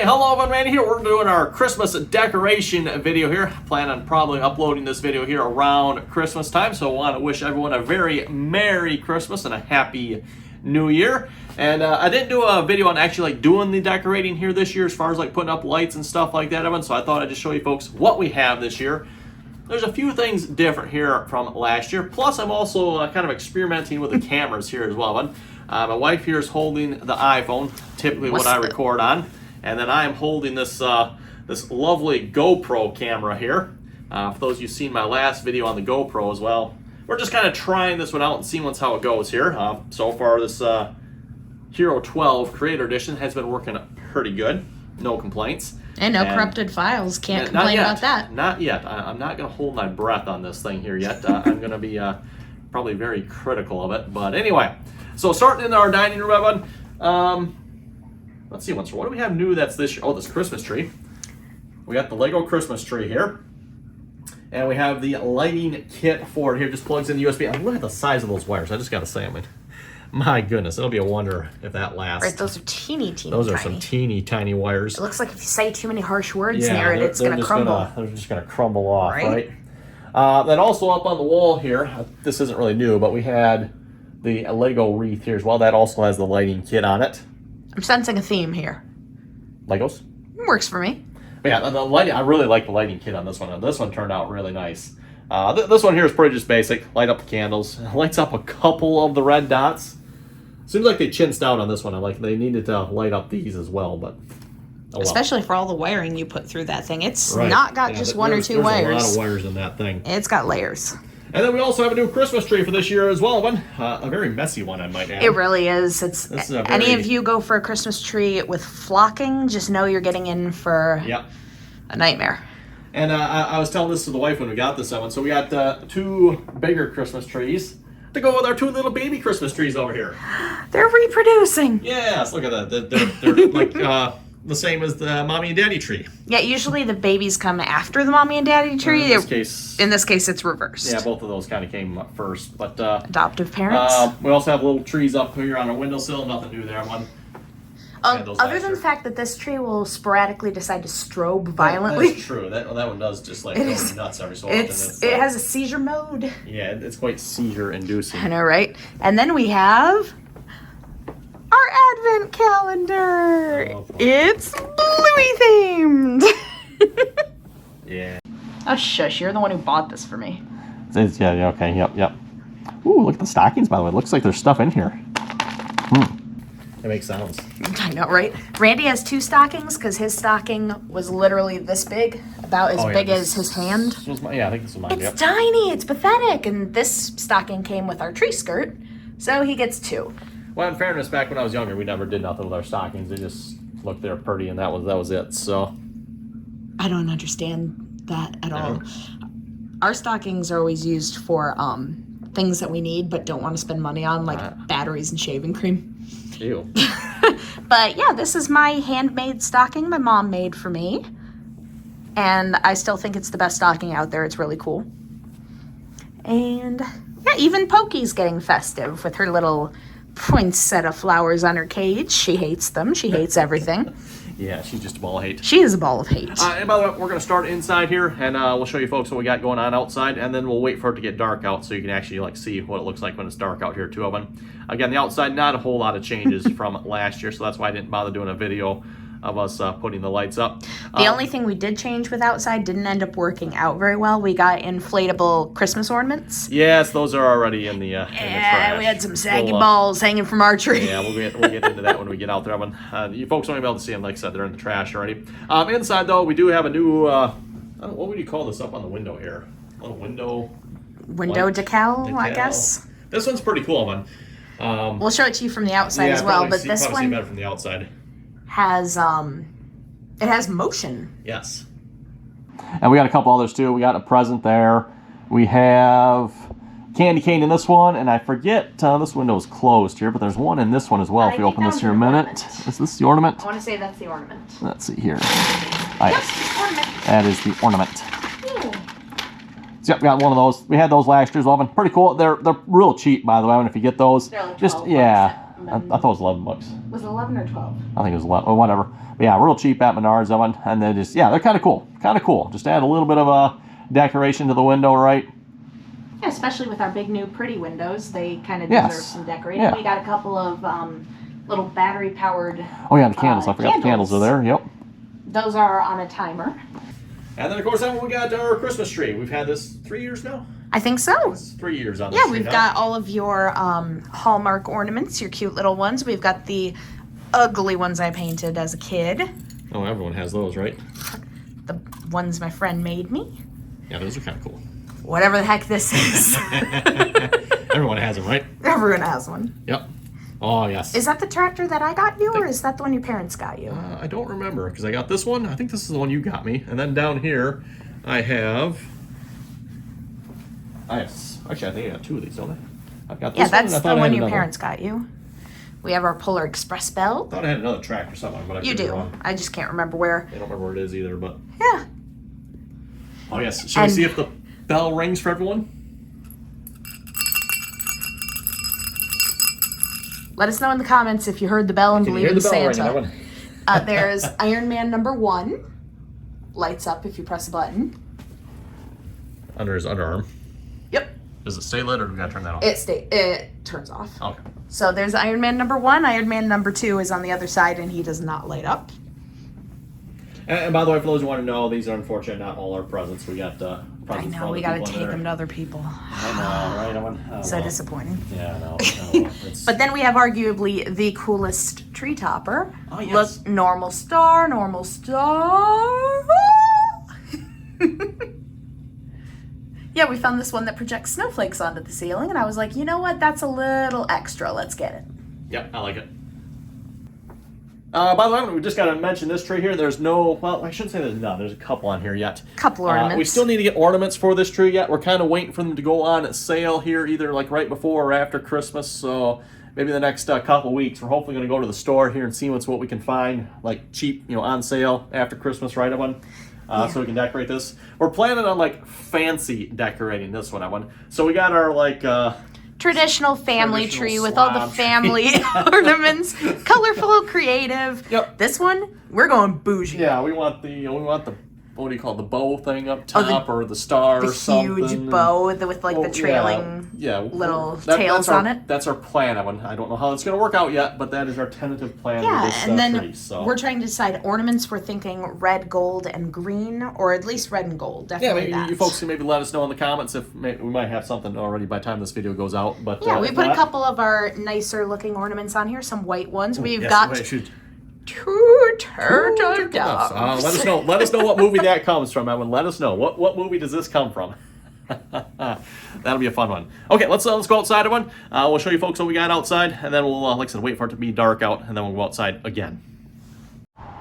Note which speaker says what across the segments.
Speaker 1: hello everyone, Randy here. We're doing our Christmas decoration video here. Plan on probably uploading this video here around Christmas time, so I want to wish everyone a very Merry Christmas and a Happy New Year. And I didn't do a video on actually like doing the decorating here this year as far as like putting up lights and stuff like that, Evan, so I thought I'd just show you folks what we have this year. There's a few things different here from last year, plus I'm also kind of experimenting with the cameras here as well, Evan. My wife here is holding the iPhone, typically what I record on. And then I am holding this this lovely GoPro camera here. For those of you who've seen my last video on the GoPro as well, we're just kind of trying this one out and seeing how it goes here. So far, this Hero 12 Creator Edition has been working pretty good. No complaints.
Speaker 2: And no corrupted files. Can't complain about that.
Speaker 1: Not yet. I'm not going to hold my breath on this thing here yet. I'm going to be probably very critical of it. But anyway, so starting in our dining room, Evan. Let's see, what do we have new that's this year? Oh, this Christmas tree. We got the Lego Christmas tree here. And we have the lighting kit for it here. Just plugs in the USB. Look at the size of those wires. I just got to say, I mean, my goodness, it'll be a wonder if that lasts.
Speaker 2: Right, those are teeny
Speaker 1: Those are some teeny tiny wires.
Speaker 2: It looks like if you say too many harsh words near it, it's going to crumble.
Speaker 1: They're just going to crumble off, right? Then also up on the wall here, this isn't really new, but we had the Lego wreath here as well. That also has the lighting kit on it.
Speaker 2: I'm sensing a theme here.
Speaker 1: Legos?
Speaker 2: Works for me.
Speaker 1: But yeah, the lighting, I really like the lighting kit on this one. This one turned out really nice. This one here is pretty just basic. Light up the candles. It lights up a couple of the red dots. Seems like they chinsed out on this one. They needed to light up these as well, but oh well.
Speaker 2: Especially for all the wiring you put through that thing. It's not got just one or two wires.
Speaker 1: There's a lot of wires in that thing.
Speaker 2: It's got layers.
Speaker 1: And then we also have a new Christmas tree for this year as well, one. A very messy one, I might add.
Speaker 2: It really is. Any of you go for a Christmas tree with flocking, just know you're getting in for a nightmare.
Speaker 1: And I was telling this to the wife when we got this one. So we got two bigger Christmas trees to go with our two little baby Christmas trees over here.
Speaker 2: They're reproducing.
Speaker 1: Yes, look at that. They're like the same as the mommy and daddy tree.
Speaker 2: Yeah, usually the babies come after the mommy and daddy tree.
Speaker 1: In this case,
Speaker 2: it's reversed.
Speaker 1: Yeah, both of those kind of came up first. But
Speaker 2: adoptive parents.
Speaker 1: We also have little trees up here on our windowsill. Nothing new there.
Speaker 2: Other than the fact that this tree will sporadically decide to strobe violently.
Speaker 1: That's true. That one does just like go nuts every so often.
Speaker 2: It has a seizure mode.
Speaker 1: Yeah, it's quite seizure inducing.
Speaker 2: I know, right? And then we have our advent calendar. Oh, it's Bluey themed.
Speaker 1: Yeah.
Speaker 2: Oh shush! You're the one who bought this for me.
Speaker 1: Yeah. Okay. Yep. Ooh, look at the stockings. By the way, it looks like there's stuff in here. It makes sounds.
Speaker 2: I know, right? Randy has two stockings because his stocking was literally this big, about as big as his hand.
Speaker 1: I think this was mine.
Speaker 2: It's tiny. It's pathetic. And this stocking came with our tree skirt, so he gets two.
Speaker 1: Well, in fairness, back when I was younger, we never did nothing with our stockings. They just looked there pretty, and that was it. So
Speaker 2: I don't understand that at all. Our stockings are always used for things that we need but don't want to spend money on, like batteries and shaving cream.
Speaker 1: Ew.
Speaker 2: But yeah, this is my handmade stocking my mom made for me. And I still think it's the best stocking out there. It's really cool. And yeah, even Pokey's getting festive with her little poinsettia flowers on her cage. She hates them. She hates everything.
Speaker 1: Yeah, she's just a ball of hate.
Speaker 2: She is a ball of hate.
Speaker 1: And by the way, we're going to start inside here, and we'll show you folks what we got going on outside, and then we'll wait for it to get dark out so you can actually see what it looks like when it's dark out here too, Evan. Again, the outside, not a whole lot of changes from last year, so that's why I didn't bother doing a video of us putting the lights up.
Speaker 2: The only thing we did change with outside didn't end up working out very well. We got inflatable Christmas ornaments.
Speaker 1: Yes, those are already in the trash.
Speaker 2: We had some saggy balls hanging from our tree.
Speaker 1: Yeah, we'll get into that when we get out there. You folks won't be able to see them. Like I said, they're in the trash already. Inside, though, we do have a new, what would you call this up on the window here? A little window
Speaker 2: decal, I guess.
Speaker 1: This one's pretty cool, man.
Speaker 2: We'll show it to you from the outside as well, but this one
Speaker 1: better from the outside.
Speaker 2: Has it has motion.
Speaker 1: Yes. And we got a couple others too. We got a present there. We have candy cane in this one, and I forget this window is closed here, but there's one in this one as well. If you open this here a minute, is this the ornament?
Speaker 2: I want to say that's the ornament.
Speaker 1: Let's see here. Yes,
Speaker 2: ornament.
Speaker 1: That is the ornament. So yep, we got one of those. We had those last year as well. Pretty cool. They're real cheap, by the way. And if you get those,
Speaker 2: like
Speaker 1: just yeah. I thought it was $11.
Speaker 2: Was it 11 or 12?
Speaker 1: I think it was 11, or whatever. But yeah, real cheap at Menards, that one. And then just, yeah, they're kind of cool. Kind of cool. Just add a little bit of a decoration to the window, right?
Speaker 2: Yeah, especially with our big new pretty windows, they kind of deserve some decorating. Yeah. We got a couple of little battery-powered
Speaker 1: Oh yeah, the candles. I forgot the candles are there. Yep.
Speaker 2: Those are on a timer.
Speaker 1: And then, of course, we got our Christmas tree. We've had this 3 years now?
Speaker 2: I think so.
Speaker 1: It's 3 years on this
Speaker 2: Yeah,
Speaker 1: tree
Speaker 2: we've
Speaker 1: now.
Speaker 2: got all of your Hallmark ornaments, your cute little ones. We've got the ugly ones I painted as a kid.
Speaker 1: Oh, everyone has those, right?
Speaker 2: The ones my friend made me.
Speaker 1: Yeah, those are kind of cool.
Speaker 2: Whatever the heck this is.
Speaker 1: Everyone has them, right?
Speaker 2: Everyone has one.
Speaker 1: Yep. Oh, yes.
Speaker 2: Is that the tractor that I got you, or is that the one your parents got you?
Speaker 1: I don't remember, because I got this one. I think this is the one you got me. And then down here, I have... Actually, I think I got 2 of these, don't I? I've got this
Speaker 2: yeah, that's
Speaker 1: one,
Speaker 2: the one your parents got you. We have our Polar Express bell.
Speaker 1: I thought I had another tractor somewhere, but I
Speaker 2: You
Speaker 1: could be
Speaker 2: do.
Speaker 1: wrong.
Speaker 2: I just can't remember where.
Speaker 1: I don't remember where it is either, but...
Speaker 2: Yeah.
Speaker 1: Oh, yes. Shall we see if the bell rings for everyone?
Speaker 2: Let us know in the comments if you heard the bell and believe in Santa.
Speaker 1: Ringing,
Speaker 2: There's Iron Man #1. Lights up if you press a button.
Speaker 1: Under his underarm.
Speaker 2: Yep.
Speaker 1: Does it stay lit, or do we gotta turn that off?
Speaker 2: It turns off.
Speaker 1: Okay.
Speaker 2: So there's Iron Man #1. Iron Man #2 is on the other side, and he does not light up.
Speaker 1: And by the way, for those who want to know, these are unfortunately not all our presents. We got presents
Speaker 2: I
Speaker 1: for
Speaker 2: know,
Speaker 1: other
Speaker 2: we gotta
Speaker 1: people in
Speaker 2: take
Speaker 1: there.
Speaker 2: them to other people.
Speaker 1: I know, right? I
Speaker 2: So
Speaker 1: know.
Speaker 2: disappointing.
Speaker 1: Yeah, I know. It's...
Speaker 2: But then we have arguably the coolest tree topper.
Speaker 1: Oh, yes.
Speaker 2: Look, normal star, normal star. Yeah, we found this one that projects snowflakes onto the ceiling, and I was like, you know what? That's a little extra. Let's get it.
Speaker 1: Yep, I like it. By the way, we just got to mention this tree here. There's no, well, I shouldn't say there's none. There's a couple on here yet.
Speaker 2: Couple ornaments.
Speaker 1: We still need to get ornaments for this tree yet. We're kind of waiting for them to go on sale here, either like right before or after Christmas. So maybe the next couple weeks, we're hopefully going to go to the store here and see what we can find, like cheap, on sale after Christmas, right, Evan? So we can decorate this. We're planning on like fancy decorating this one, Evan. So we got our like...
Speaker 2: traditional family tree with all the family ornaments, colorful, creative.
Speaker 1: Yep.
Speaker 2: This one, we're going bougie.
Speaker 1: Yeah, we want the what do you call it, the bow thing up top, or the star or something.
Speaker 2: The huge bow with the trailing little tails on it.
Speaker 1: That's our plan. I don't know how it's going to work out yet, but that is our tentative plan
Speaker 2: Yeah,
Speaker 1: with this
Speaker 2: and then
Speaker 1: tree. So.
Speaker 2: we're trying to decide ornaments. We're thinking red, gold, and green, or at least red and gold. Definitely
Speaker 1: maybe you folks can maybe let us know in the comments if we might have something already by the time this video goes out. But
Speaker 2: yeah, we put a couple of our nicer looking ornaments on here. Some white ones. We've got 2 turtle doves.
Speaker 1: Let us know what movie that comes from, Evan. Let us know what movie does this come from. That'll be a fun one. Okay, let's go outside, Evan. We'll show you folks what we got outside, and then we'll like I said, wait for it to be dark out, and then we'll go outside again.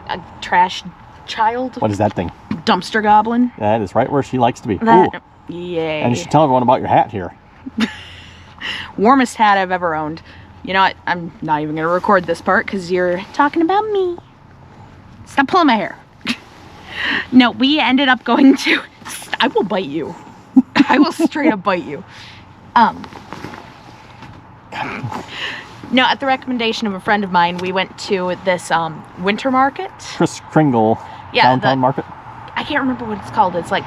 Speaker 2: A trash child.
Speaker 1: What is that thing?
Speaker 2: Dumpster goblin.
Speaker 1: That is right where she likes to be.
Speaker 2: That, yay.
Speaker 1: And you should tell everyone about your hat here.
Speaker 2: Warmest hat I've ever owned. You know what? I'm not even going to record this part because you're talking about me. Stop pulling my hair. No, we ended up going to... I will bite you. I will straight up bite you. No, at the recommendation of a friend of mine, we went to this winter market.
Speaker 1: Chris Kringle downtown market.
Speaker 2: I can't remember what it's called. It's like...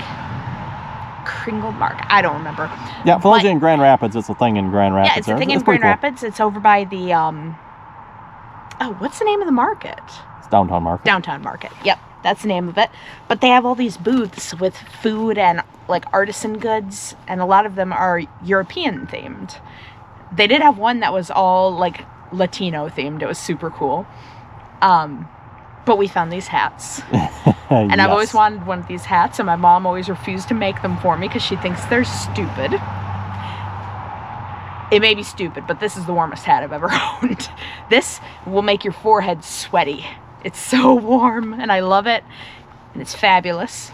Speaker 2: Kringle Market. I don't remember.
Speaker 1: Yeah, for those in Grand Rapids, it's a thing in Grand Rapids.
Speaker 2: Yeah, it's a thing in Grand Rapids. It's over by the, oh, what's the name of the market?
Speaker 1: It's Downtown Market.
Speaker 2: Downtown Market. Yep, that's the name of it. But they have all these booths with food and, like, artisan goods, and a lot of them are European themed. They did have one that was all, like, Latino themed. It was super cool. But we found these hats. And yes. I've always wanted one of these hats, and my mom always refused to make them for me because she thinks they're stupid. It may be stupid, but this is the warmest hat I've ever owned. This will make your forehead sweaty. It's so warm, and I love it. And it's fabulous.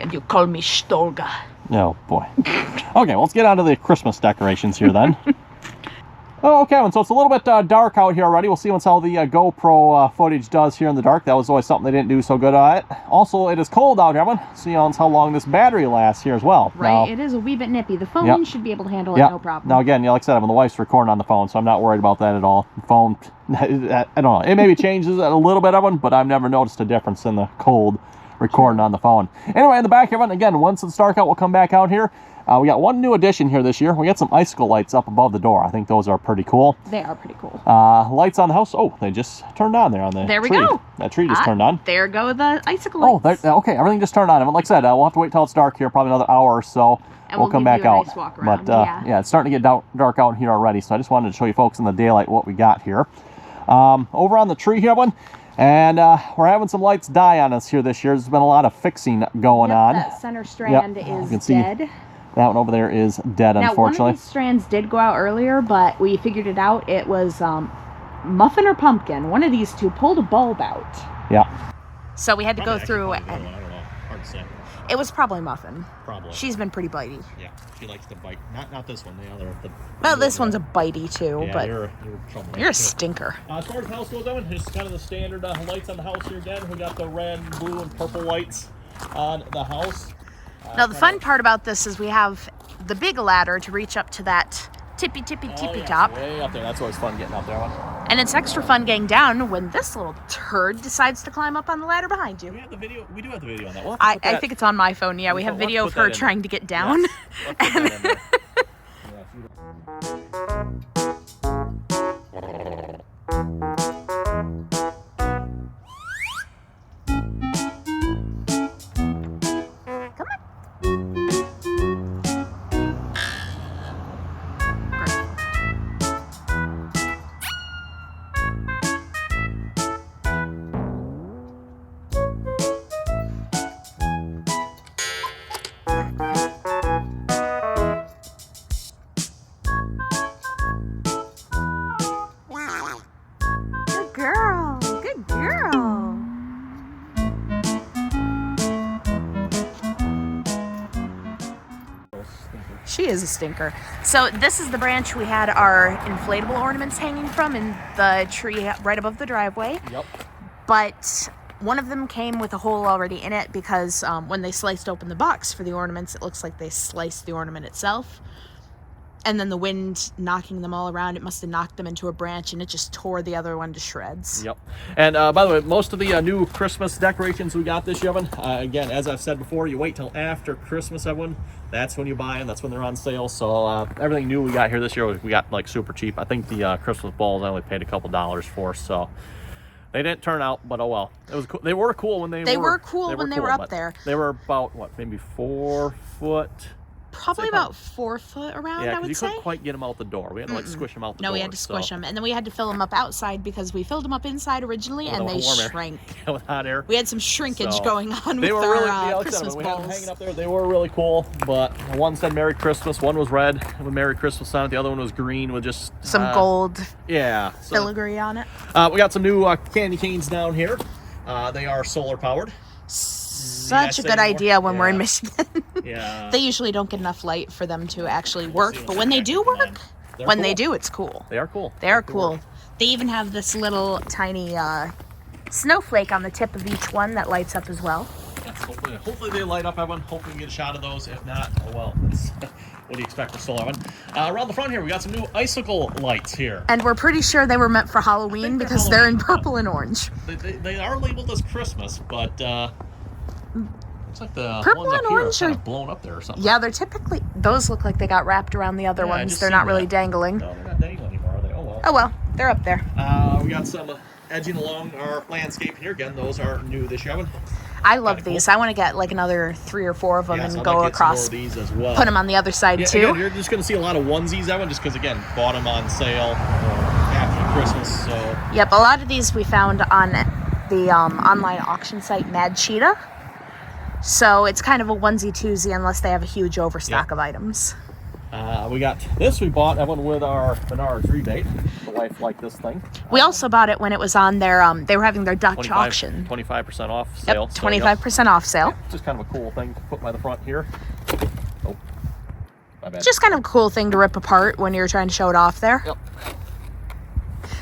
Speaker 2: And you call me Stolga.
Speaker 1: Oh, boy. Okay, well, let's get on to the Christmas decorations here then. Oh, okay, so it's a little bit dark out here already. We'll see how the GoPro footage does here in the dark. That was always something they didn't do so good at it. Also, it is cold out here, everyone. See how long this battery lasts here as well.
Speaker 2: Right, now, it is a wee bit nippy. The phone should be able to handle it, no problem.
Speaker 1: Now, again, like I said, the wife's recording on the phone, so I'm not worried about that at all. The phone, I don't know. It maybe changes it a little bit, everyone, but I've never noticed a difference in the cold recording on the phone. Anyway, in the back, everyone, again, once it's dark out, we'll come back out here. We got one new addition here this year. We got some icicle lights up above the door. I think those are pretty cool.
Speaker 2: They are pretty cool.
Speaker 1: Lights on the house. Oh, they just turned on there on the tree.
Speaker 2: There we go.
Speaker 1: That tree just turned on.
Speaker 2: There go the icicle lights.
Speaker 1: Oh, okay. Everything just turned on. Like I said, we'll have to wait till it's dark here, probably another hour or so.
Speaker 2: And
Speaker 1: we'll come back out.
Speaker 2: Nice walk around.
Speaker 1: But yeah, it's starting to get dark out here already. So I just wanted to show you folks in the daylight what we got here. Over on the tree here, one. And we're having some lights die on us here this year. There's been a lot of fixing going on.
Speaker 2: That center strand is dead.
Speaker 1: That one over there is dead, unfortunately.
Speaker 2: Now, one of these strands did go out earlier, but we figured it out. It was muffin or pumpkin. One of these two pulled a bulb out.
Speaker 1: Yeah.
Speaker 2: So we had to go through.
Speaker 1: I don't know. Hard to say.
Speaker 2: It was probably muffin.
Speaker 1: Probably.
Speaker 2: She's been pretty bitey.
Speaker 1: Yeah, she likes to bite. Not this one. The other.
Speaker 2: Well, this one's a bitey too.
Speaker 1: Yeah,
Speaker 2: but
Speaker 1: you're trouble.
Speaker 2: You're a stinker.
Speaker 1: As far as the house goes, Evan, just kind of the standard lights on the house here again. We got the red, blue, and purple lights on the house.
Speaker 2: Now, the fun part about this is we have the big ladder to reach up to that tippy top.
Speaker 1: Way up there. That's always fun getting up there.
Speaker 2: And it's extra fun getting down when this little turd decides to climb up on the ladder behind you.
Speaker 1: We have the video. We do have the video on that.
Speaker 2: I think it's on my phone. Yeah, we have video of her trying to get down.
Speaker 1: Yes.
Speaker 2: Good girl. She is a stinker. So this is the branch we had our inflatable ornaments hanging from in the tree right above the driveway.
Speaker 1: Yep.
Speaker 2: But one of them came with a hole already in it because when they sliced open the box for the ornaments, it looks like they sliced the ornament itself. And then the wind knocking them all around, it must have knocked them into a branch, and it just tore the other one to shreds.
Speaker 1: Yep. And by the way, most of the new Christmas decorations we got this year, Evan, again, as I've said before, you wait till after Christmas, everyone. That's when you buy them. That's when they're on sale. So everything new we got here this year, we got like super cheap. I think the Christmas balls I only paid a couple dollars for, so they didn't turn out, but oh well. It was cool. They were cool when they were
Speaker 2: cool when they were up there.
Speaker 1: They were about what, maybe 4 foot.
Speaker 2: Probably about 4 foot around, I would say.
Speaker 1: Yeah, couldn't quite get them out the door. We had to like squish them out the door.
Speaker 2: No, we had to squish them. And then we had to fill them up outside because we filled them up inside originally and they shrank.
Speaker 1: Yeah, with hot air.
Speaker 2: We had some shrinkage going on with our Christmas
Speaker 1: we
Speaker 2: balls.
Speaker 1: had them hanging up there. They were really cool, but one said Merry Christmas. One was red with Merry Christmas on it. The other one was green with just
Speaker 2: some gold
Speaker 1: filigree
Speaker 2: on it.
Speaker 1: We got some new candy canes down here. They are solar powered.
Speaker 2: Such a good idea when we're in Michigan.
Speaker 1: Yeah.
Speaker 2: They usually don't get enough light for them to actually work, but when they do work, they do, it's cool.
Speaker 1: They are cool.
Speaker 2: They are cool. They even have this little tiny snowflake on the tip of each one that lights up as well.
Speaker 1: Yes, hopefully they light up, everyone. Hopefully we get a shot of those. If not, oh well. What do you expect for solar one? Around the front here, we got some new icicle lights here.
Speaker 2: And we're pretty sure they were meant for Halloween because they're in purple and orange.
Speaker 1: They are labeled as Christmas, but looks like the
Speaker 2: purple
Speaker 1: ones
Speaker 2: and
Speaker 1: up here
Speaker 2: orange
Speaker 1: are kind of blown up there or something.
Speaker 2: Yeah, they're typically, those look like they got wrapped around the other ones. They're not really dangling.
Speaker 1: No, they're not dangling anymore, are they? Oh well.
Speaker 2: Oh well, they're up there.
Speaker 1: We got some edging along our landscape here. Again, those are new this year.
Speaker 2: I love these. Cool. I want to get like anher 3 or 4 of them and go across.
Speaker 1: More of these as well.
Speaker 2: Put them on the other side too.
Speaker 1: Again, you're just going to see a lot of onesies, Evan, just because again, bought them on sale after Christmas. So.
Speaker 2: Yep, a lot of these we found on the online auction site Mad Cheetah. So it's kind of a onesie-twosie unless they have a huge overstock of items.
Speaker 1: We got this we bought, Evan, with our Menards rebate. The wife liked this thing.
Speaker 2: We also bought it when it was on their, they were having their Dutch auction.
Speaker 1: 25% off sale.
Speaker 2: Yep, 25% off sale.
Speaker 1: Yeah, just kind of a cool thing to put by the front here. Oh. My bad.
Speaker 2: Just kind of a cool thing to rip apart when you're trying to show it off there.
Speaker 1: Yep.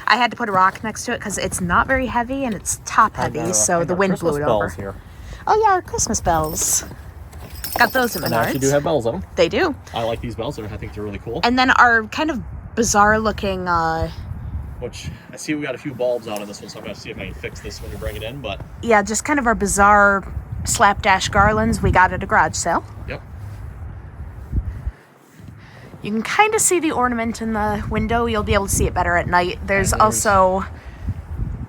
Speaker 2: I had to put a rock next to it because it's not very heavy and it's top heavy, so the wind blew it over.
Speaker 1: Here.
Speaker 2: Oh yeah, our Christmas bells. Got those in
Speaker 1: And
Speaker 2: Menards.
Speaker 1: they actually do have bells on them.
Speaker 2: They do.
Speaker 1: I like these bells. I think they're really cool.
Speaker 2: And then our kind of bizarre looking
Speaker 1: which I see we got a few bulbs out on this one, so I'm going to see if I can fix this when we bring it in. But
Speaker 2: yeah, just kind of our bizarre slapdash garlands we got at a garage sale.
Speaker 1: Yep.
Speaker 2: You can kind of see the ornament in the window. You'll be able to see it better at night. There's also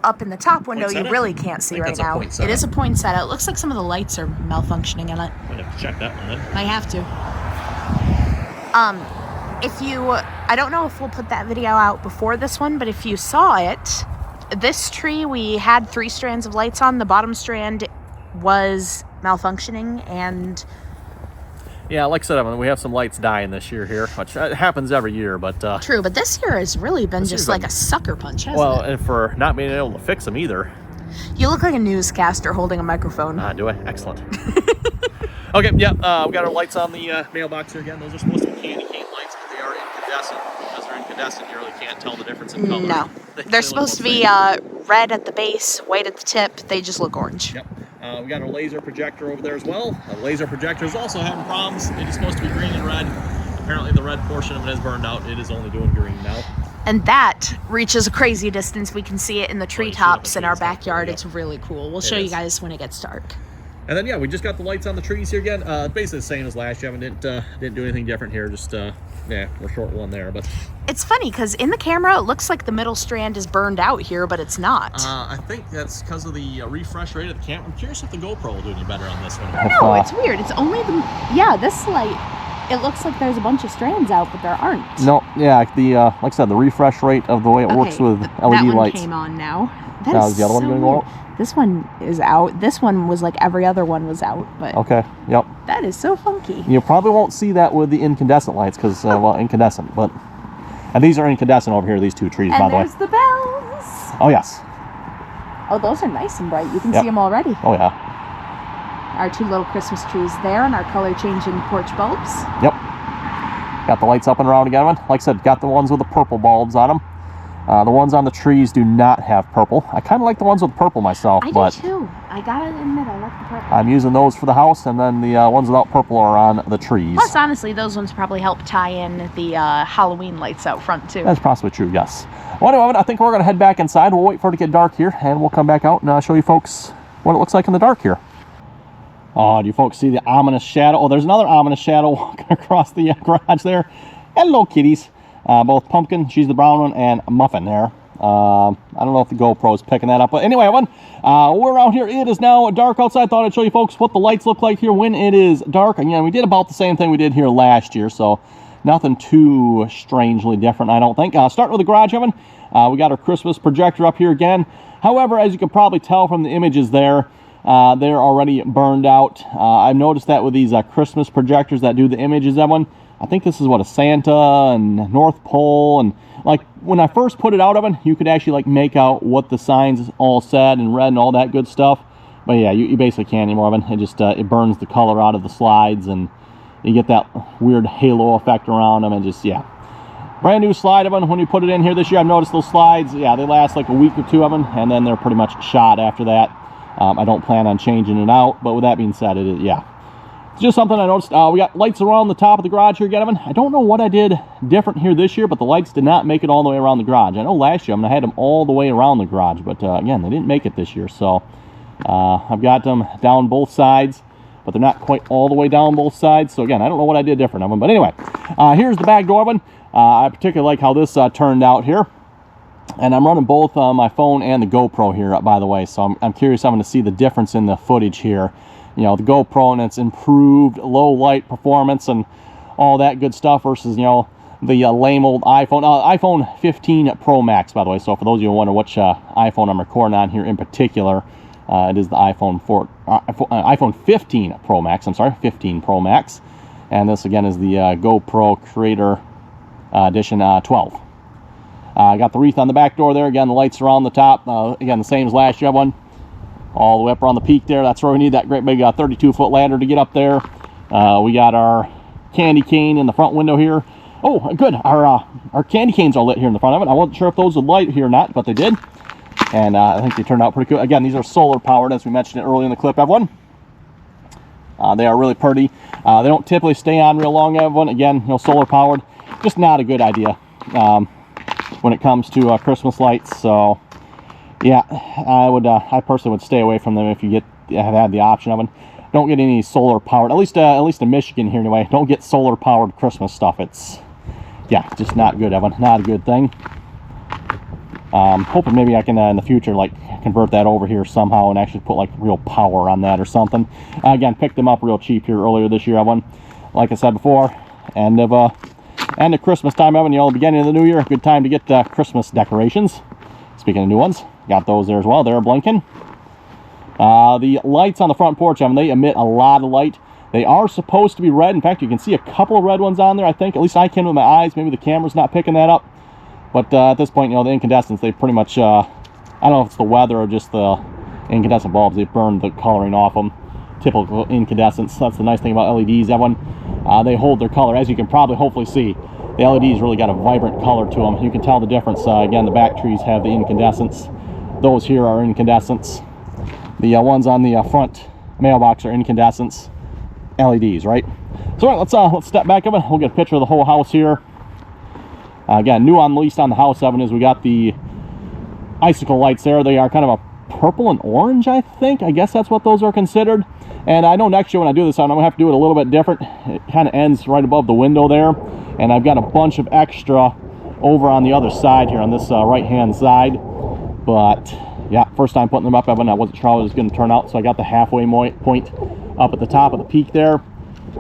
Speaker 2: up in the top window you really can't see right now. It is a poinsettia. It looks like some of the lights are malfunctioning in it.
Speaker 1: Might have to check that one then.
Speaker 2: I have to. I don't know if we'll put that video out before this one, but if you saw it, this tree we had 3 strands of lights on. The bottom strand was malfunctioning, and
Speaker 1: yeah, like I said, we have some lights dying this year here, which happens every year, but
Speaker 2: true. But this year has really been just like a sucker punch, hasn't it?
Speaker 1: Well, and for not being able to fix them either.
Speaker 2: You look like a newscaster holding a microphone.
Speaker 1: Do I? Excellent. Okay, yeah, we got our lights on the mailbox here again. Those are supposed to be candy cane lights, but they are incandescent. Because they're incandescent, you really can't tell the difference in color.
Speaker 2: No, they're supposed to be red at the base, white at the tip. They just look orange.
Speaker 1: Yep. We got our laser projector over there as well. The laser projector is also having problems. It is supposed to be green and red. Apparently the red portion of it is burned out. It is only doing green now.
Speaker 2: And that reaches a crazy distance. We can see it in the treetops in our backyard. Yep. It's really cool. We'll show you guys when it gets dark.
Speaker 1: And then, yeah, we just got the lights on the trees here again. Basically the same as last year. Didn't do anything different here. Just, yeah, we're short one there. But
Speaker 2: it's funny because in the camera, it looks like the middle strand is burned out here, but it's not.
Speaker 1: I think that's because of the refresh rate of the camera. I'm curious if the GoPro will do any better on this one.
Speaker 2: No, it's weird. It's only the... Yeah, this light, it looks like there's a bunch of strands out, but there aren't.
Speaker 1: No, yeah, the like I said, the refresh rate of the way it works with LED
Speaker 2: that one
Speaker 1: lights.
Speaker 2: Came on now. That
Speaker 1: is the other one going out?
Speaker 2: This one is out. This one was like every other one was out, but
Speaker 1: okay, yep.
Speaker 2: That is so funky.
Speaker 1: You probably won't see that with the incandescent lights because, well, incandescent, but and these are incandescent over here. These 2 trees, by the way.
Speaker 2: And there's the bells.
Speaker 1: Oh yes.
Speaker 2: Oh, those are nice and bright. You can see them already.
Speaker 1: Oh yeah.
Speaker 2: Our 2 little Christmas trees there, and our color changing porch bulbs.
Speaker 1: Yep. Got the lights up and around again. Like I said, got the ones with the purple bulbs on them. The ones on the trees do not have purple. I kind of like the ones with purple myself.
Speaker 2: I
Speaker 1: but
Speaker 2: do too. I gotta admit, I like the purple.
Speaker 1: I'm using those for the house, and then the ones without purple are on the trees.
Speaker 2: Plus, honestly, those ones probably help tie in the Halloween lights out front too.
Speaker 1: That's possibly true, yes. Well, anyway, I think we're going to head back inside. We'll wait for it to get dark here, and we'll come back out and show you folks what it looks like in the dark here. Oh, do you folks see the ominous shadow? Oh, there's another ominous shadow walking across the garage there. Hello, kitties. Both Pumpkin, she's the brown one, and Muffin there. I don't know if the GoPro is picking that up, but anyway, we're out here. It is now dark outside. Thought I'd show you folks what the lights look like here when it is dark. Again, we did about the same thing we did here last year, so nothing too strangely different, I don't think. Starting with the garage oven, we got our Christmas projector up here again. However, as you can probably tell from the images there, they're already burned out. I've noticed that with these Christmas projectors that do the images of one. I think this is what, a Santa and North Pole, and like when I first put it out of it, you could actually like make out what the signs all said and read and all that good stuff. But yeah, you basically can't anymore. It just it burns the color out of the slides, and you get that weird halo effect around them, and just yeah. Brand new slide of them. When you put it in here this year, I've noticed those slides, yeah, they last like a week or 2 of them, and then they're pretty much shot after that. I don't plan on changing it out, but with that being said, it is, yeah. It's just something I noticed. We got lights around the top of the garage here again. I don't know what I did different here this year, but the lights did not make it all the way around the garage. I know last year I had them all the way around the garage, but again, they didn't make it this year. So I've got them down both sides, but they're not quite all the way down both sides. So again, I don't know what I did different of them. But anyway, here's the back door one. I particularly like how this turned out here. And I'm running both my phone and the GoPro here, by the way. So I'm curious, I'm going to see the difference in the footage here. You know, the GoPro and its improved low light performance and all that good stuff versus, you know, the lame old iPhone. iPhone 15 Pro Max, by the way. So for those of you who wonder which iPhone I'm recording on here in particular, it is the iPhone 15 Pro Max. I'm sorry, 15 Pro Max. And this, again, is the GoPro Creator Edition 12. I got the wreath on the back door there. Again, the lights around the top. Again, the same as last year one. All the way up around the peak there. That's where we need that great big 32-foot ladder to get up there. We got our candy cane in the front window here. Oh, good. Our candy canes are lit here in the front of it. I wasn't sure if those would light here or not, but they did. And I think they turned out pretty cool. Again, these are solar powered, as we mentioned it earlier in the clip, everyone. They are really pretty. They don't typically stay on real long, everyone. Again, solar powered. Just not a good idea when it comes to Christmas lights. So, yeah, I personally would stay away from them if you have had the option of them. Don't get any solar powered. At least in Michigan here anyway. Don't get solar powered Christmas stuff. It's, yeah, just not good, Evan. Not a good thing. Hoping maybe I can in the future like convert that over here somehow and actually put like real power on that or something. Again, picked them up real cheap here earlier this year, Evan. Like I said before, end of Christmas time, Evan. The beginning of the new year, good time to get Christmas decorations. Speaking of new ones, got those there as well. They're blinking. The lights on the front porch, Evan, they emit a lot of light. They are supposed to be red. In fact, you can see a couple of red ones on there, I think. At least I can with my eyes. Maybe the camera's not picking that up. But at this point, the incandescents, they pretty much, I don't know if it's the weather or just the incandescent bulbs, they burned the coloring off them. Typical incandescents. That's the nice thing about LEDs, that one. They hold their color. As you can probably hopefully see, the LEDs really got a vibrant color to them. You can tell the difference. Again, the back trees have the incandescents. Those here are incandescents. The ones on the front mailbox are incandescents. LEDs, right? So all right, let's step back of it. We'll get a picture of the whole house here. Again, new on least on the house, Evan, is we got the icicle lights there. They are kind of a purple and orange, I think. I guess that's what those are considered. And I know next year when I do this, I'm going to have to do it a little bit different. It kind of ends right above the window there. And I've got a bunch of extra over on the other side here, on this right-hand side. But, yeah, first time putting them up, Evan, I wasn't sure how it was going to turn out. So I got the halfway point up at the top of the peak there.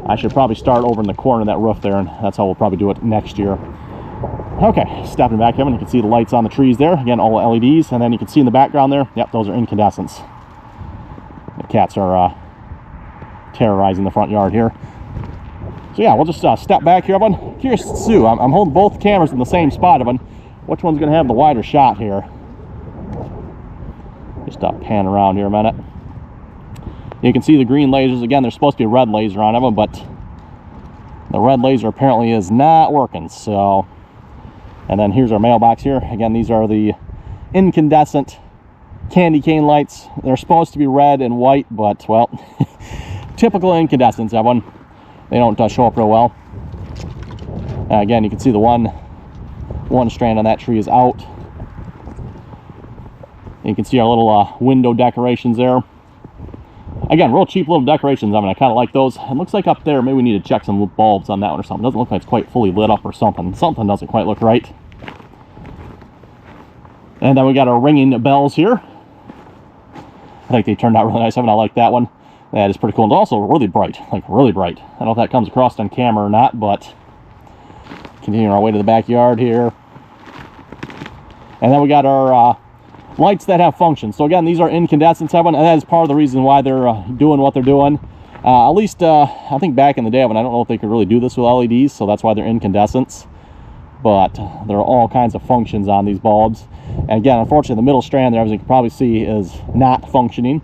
Speaker 1: I should probably start over in the corner of that roof there, and that's how we'll probably do it next year. Okay, stepping back, Kevin, you can see the lights on the trees there. Again, all LEDs, and then you can see in the background there, yep, those are incandescents. The cats are terrorizing the front yard here. So yeah, we'll just step back here, Evan. Curious to see, I'm holding both cameras in the same spot, Evan. Which one's going to have the wider shot here? Just pan around here a minute. You can see the green lasers. Again, there's supposed to be a red laser on them, but the red laser apparently is not working, so... And then here's our mailbox here. Again, these are the incandescent candy cane lights. They're supposed to be red and white, but, well, typical incandescents, that one. They don't show up real well. Again, you can see the one strand on that tree is out. You can see our little window decorations there. Again, real cheap little decorations. I mean, I kind of like those. It looks like up there, maybe we need to check some bulbs on that one or something. It doesn't look like it's quite fully lit up or something. Something doesn't quite look right. And then we got our ringing bells here. I think they turned out really nice. I like that one. That is pretty cool. And also really bright, like really bright. I don't know if that comes across on camera or not, but continuing our way to the backyard here. And then we got our lights that have functions. So again, these are incandescents, Evan, and that is part of the reason why they're doing what they're doing. At least, I think back in the day, Evan, I don't know if they could really do this with LEDs, so that's why they're incandescents. But there are all kinds of functions on these bulbs. And again, unfortunately, the middle strand there, as you can probably see, is not functioning.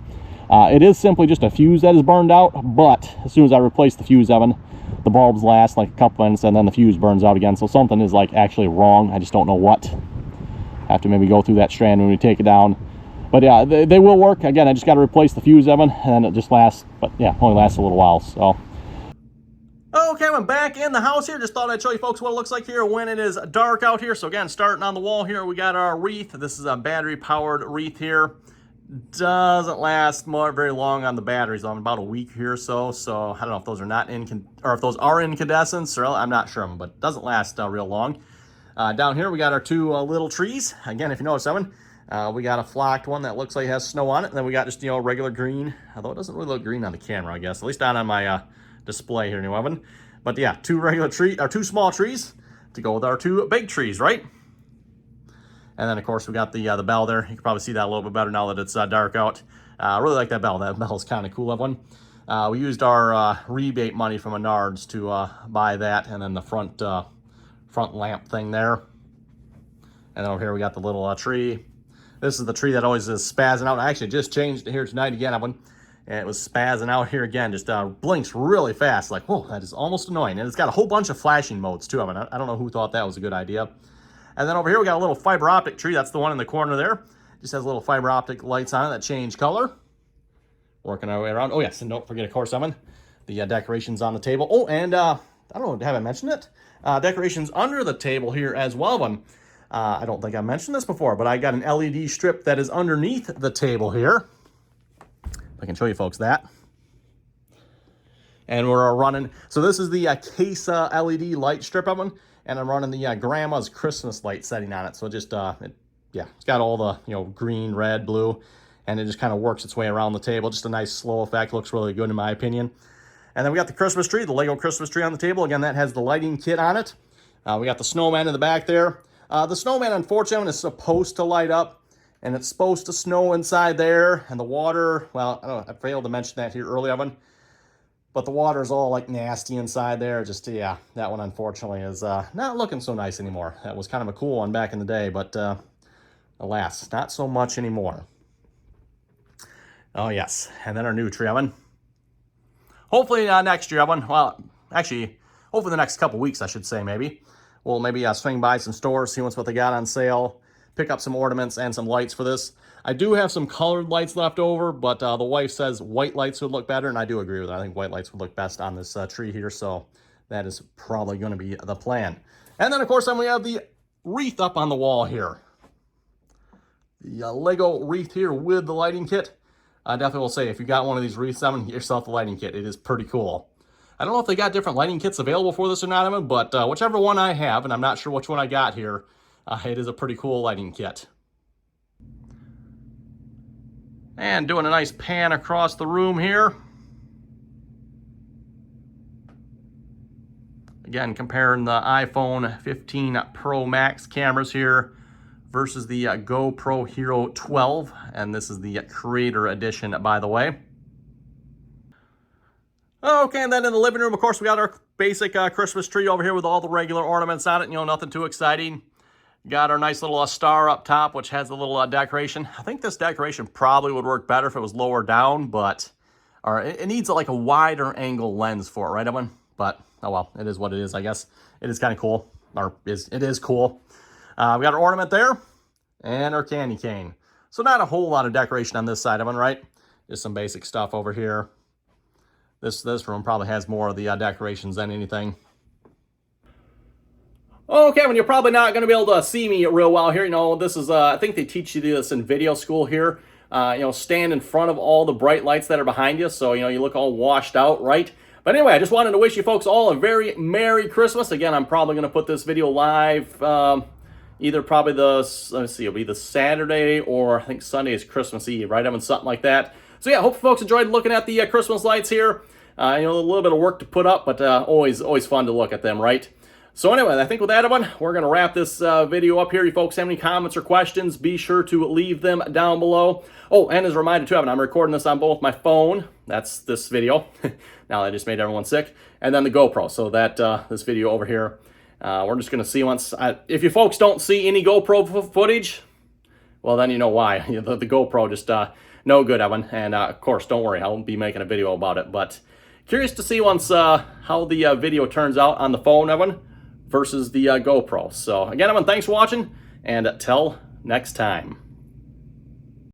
Speaker 1: It is simply just a fuse that is burned out, but as soon as I replace the fuse, Evan, the bulbs last like a couple minutes, and then the fuse burns out again. So something is like actually wrong. I just don't know what. Have to maybe go through that strand when we take it down. But yeah, they will work. Again, I just got to replace the fuse, Evan, and then it just lasts, but yeah, only lasts a little while, so. Okay, I'm back in the house here. Just thought I'd show you folks what it looks like here when it is dark out here. So again, starting on the wall here, we got our wreath. This is a battery-powered wreath here. Doesn't last very long on the batteries, on about a week here or so. So I don't know if those are not or if those are incandescents, or I'm not sure of them, but it doesn't last real long. Down here, we got our two little trees. Again, if you notice, Evan, we got a flocked one that looks like it has snow on it. And then we got just, regular green. Although it doesn't really look green on the camera, I guess. At least not on my display here, Evan. But yeah, two small trees to go with our two big trees, right? And then, of course, we got the bell there. You can probably see that a little bit better now that it's dark out. I really like that bell. That bell is kind of cool, Evan. We used our rebate money from Menards to buy that, and then the front lamp thing there. And then over here we got the little tree. This is the tree that always is spazzing out. I actually just changed it here tonight again, Evan. and it was spazzing out here again. Just blinks really fast. Like, whoa, that is almost annoying. And it's got a whole bunch of flashing modes too. I mean, I don't know who thought that was a good idea. And then over here we got a little fiber optic tree. That's the one in the corner there. Just has little fiber optic lights on it that change color. Working our way around. Oh yes, and don't forget, of course, Evan, the decorations on the table. Oh, and I don't know, have I mentioned it? Decorations under the table here as well, Evan. I don't think I mentioned this before, but I got an LED strip that is underneath the table here. I can show you folks that. And we're running, so this is the Casa LED light strip of them, and I'm running the Grandma's Christmas light setting on it. So just, it's got all the, green, red, blue, and it just kind of works its way around the table. Just a nice slow effect, looks really good in my opinion. And then we got the Christmas tree, the Lego Christmas tree on the table. Again, that has the lighting kit on it. We got the snowman in the back there. The snowman, unfortunately, is supposed to light up, and it's supposed to snow inside there. And the water, well, I failed to mention that here earlier, Evan, but the water is all like nasty inside there. Just, yeah, that one unfortunately is not looking so nice anymore. That was kind of a cool one back in the day, but alas, not so much anymore. Oh, yes. And then our new tree, Evan. Hopefully next year, Evan. Well, actually, hopefully the next couple weeks, I should say, maybe. We'll maybe swing by some stores, see what they got on sale, pick up some ornaments and some lights for this. I do have some colored lights left over, but the wife says white lights would look better, and I do agree with that. I think white lights would look best on this tree here, so that is probably going to be the plan. And then, of course, then we have the wreath up on the wall here. The Lego wreath here with the lighting kit. I definitely will say, if you got one of these wreaths, Evan, get yourself the lighting kit. It is pretty cool. I don't know if they got different lighting kits available for this or not, Evan, but whichever one I have, and I'm not sure which one I got here, it is a pretty cool lighting kit. And doing a nice pan across the room here. Again, comparing the iPhone 15 Pro Max cameras here versus the GoPro Hero 12, and this is the Creator Edition, by the way. Okay, and then in the living room, of course, we got our basic Christmas tree over here with all the regular ornaments on it. Nothing too exciting. Got our nice little star up top, which has a little decoration. I think this decoration probably would work better if it was lower down, but it needs like a wider angle lens for it, right, Evan? But, oh well, it is what it is, I guess. It is kind of cool, or it is cool. We got our ornament there, and our candy cane. So not a whole lot of decoration on this side, Evan, right? Just some basic stuff over here. This room probably has more of the decorations than anything. Okay, well, you're probably not going to be able to see me real well here. This is, I think they teach you this in video school here. Stand in front of all the bright lights that are behind you, so, you look all washed out, right? But anyway, I just wanted to wish you folks all a very Merry Christmas. Again, I'm probably going to put this video live either probably it'll be the Saturday, or I think Sunday is Christmas Eve, right? Something like that. So yeah, hope you folks enjoyed looking at the Christmas lights here. A little bit of work to put up, but always fun to look at them, right? So anyway, I think with that, Evan, we're going to wrap this video up here. You folks have any comments or questions, be sure to leave them down below. Oh, and as a reminder too, Evan, I'm recording this on both my phone. That's this video. Now I just made everyone sick. And then the GoPro. So that this video over here, we're just going to see once. If you folks don't see any GoPro footage, well, then you know why. The GoPro just no good, Evan. And of course, don't worry, I'll be making a video about it. But curious to see once how the video turns out on the phone, Evan, versus the GoPro. So again, Evan, thanks for watching, and till next time.